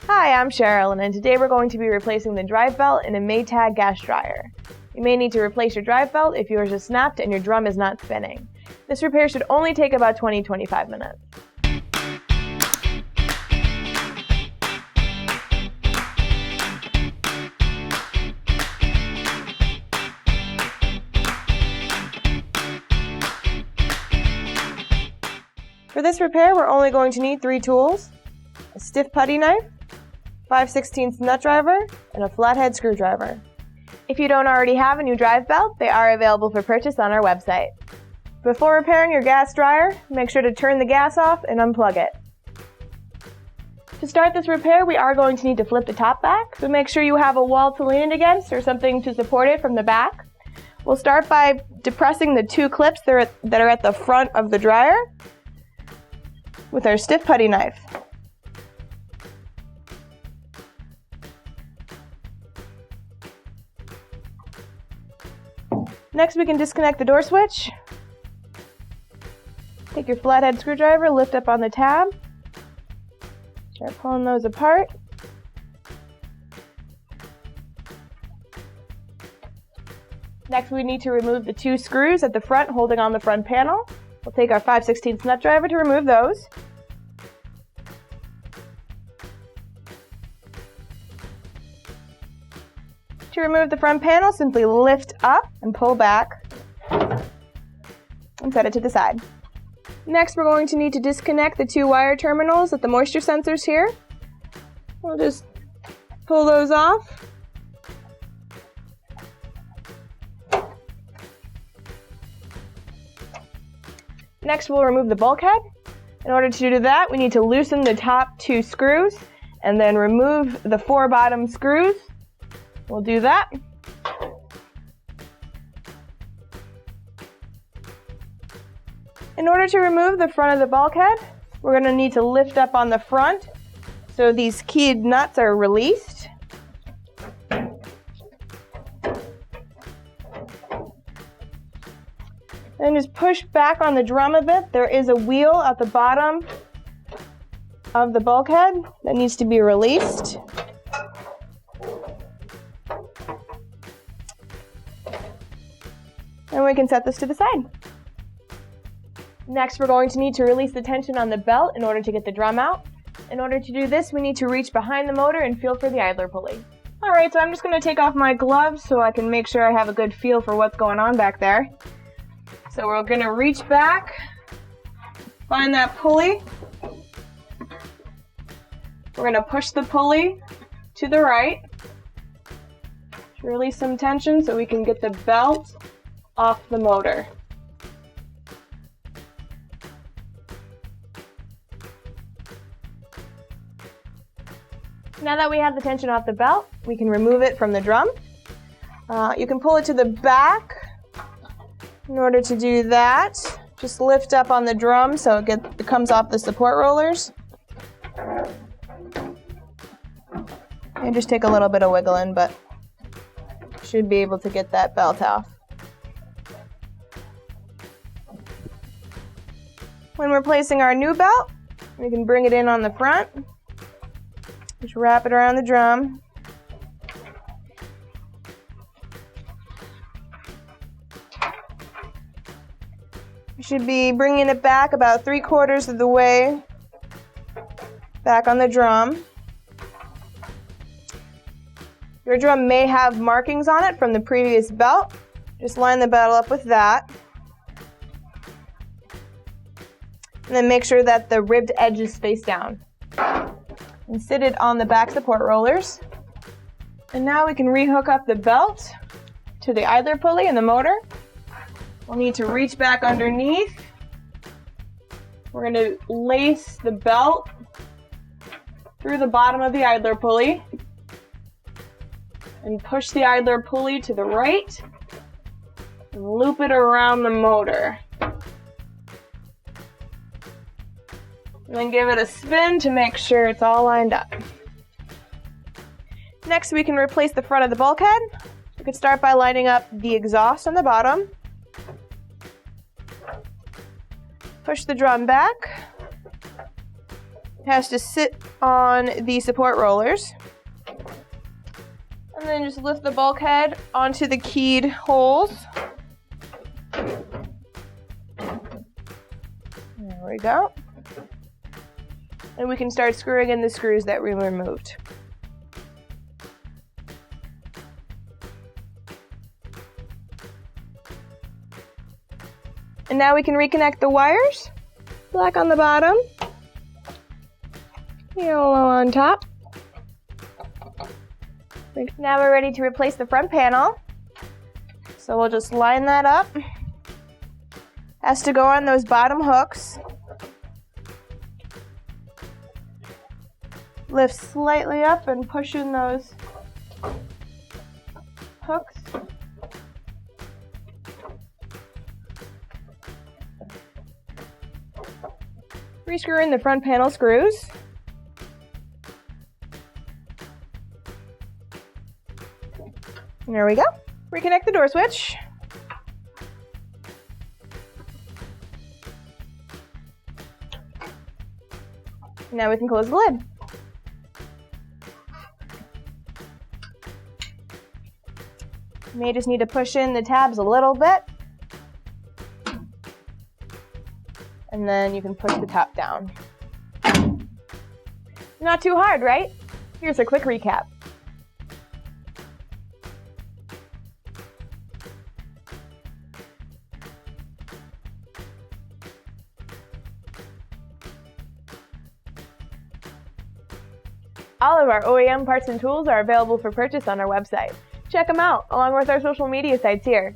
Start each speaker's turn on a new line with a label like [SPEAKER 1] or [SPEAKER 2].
[SPEAKER 1] Hi, I'm Cheryl, and today we're going to be replacing the drive belt in a Maytag gas dryer. You may need to replace your drive belt if yours is snapped and your drum is not spinning. This repair should only take about 20-25 minutes. For this repair, we're only going to need 3 tools: a stiff putty knife, 5/16 nut driver, and a flathead screwdriver. If you don't already have a new drive belt, they are available for purchase on our website. Before repairing your gas dryer, make sure to turn the gas off and unplug it. To start this repair, we are going to need to flip the top back, so make sure you have a wall to lean it against or something to support it from the back. We'll start by depressing the 2 clips that are at the front of the dryer with our stiff putty knife. Next, we can disconnect the door switch. Take your flathead screwdriver, lift up on the tab, start pulling those apart. Next, we need to remove the 2 screws at the front holding on the front panel. We'll take our 5/16 nut driver to remove those. To remove the front panel, simply lift up and pull back and set it to the side. Next, we're going to need to disconnect the 2 wire terminals at the moisture sensors here. We'll just pull those off. Next, we'll remove the bulkhead. In order to do that, we need to loosen the top 2 screws and then remove the 4 bottom screws. We'll do that. In order to remove the front of the bulkhead, we're going to need to lift up on the front so these keyed nuts are released. Then just push back on the drum a bit. There is a wheel at the bottom of the bulkhead that needs to be released. And we can set this to the side. Next, we're going to need to release the tension on the belt in order to get the drum out. In order to do this, we need to reach behind the motor and feel for the idler pulley. Alright, so I'm just going to take off my gloves so I can make sure I have a good feel for what's going on back there. So we're going to reach back, find that pulley. We're going to push the pulley to the right to release some tension so we can get the belt off the motor. Now that we have the tension off the belt, we can remove it from the drum. You can pull it to the back. In order to do that, just lift up on the drum so it comes off the support rollers. And just take a little bit of wiggling, but should be able to get that belt off. When we're placing our new belt, we can bring it in on the front. Just wrap it around the drum. We should be bringing it back about 3/4 of the way back on the drum. Your drum may have markings on it from the previous belt. Just line the belt up with that. And then make sure that the ribbed edge is face down. And sit it on the back support rollers. And now we can rehook up the belt to the idler pulley and the motor. We'll need to reach back underneath. We're going to lace the belt through the bottom of the idler pulley and push the idler pulley to the right and loop it around the motor. And then give it a spin to make sure it's all lined up. Next, we can replace the front of the bulkhead. We could start by lining up the exhaust on the bottom. Push the drum back. has to sit on the support rollers. And then just lift the bulkhead onto the keyed holes. There we go. And we can start screwing in the screws that we removed. And now we can reconnect the wires. Black on the bottom, yellow on top. Now we're ready to replace the front panel. So we'll just line that up. Has to go on those bottom hooks. Lift slightly up and push in those hooks. Rescrew in the front panel screws. There we go. Reconnect the door switch. Now we can close the lid. You may just need to push in the tabs a little bit. And then you can push the top down. Not too hard, right? Here's a quick recap. All of our OEM parts and tools are available for purchase on our website. Check them out, along with our social media sites here.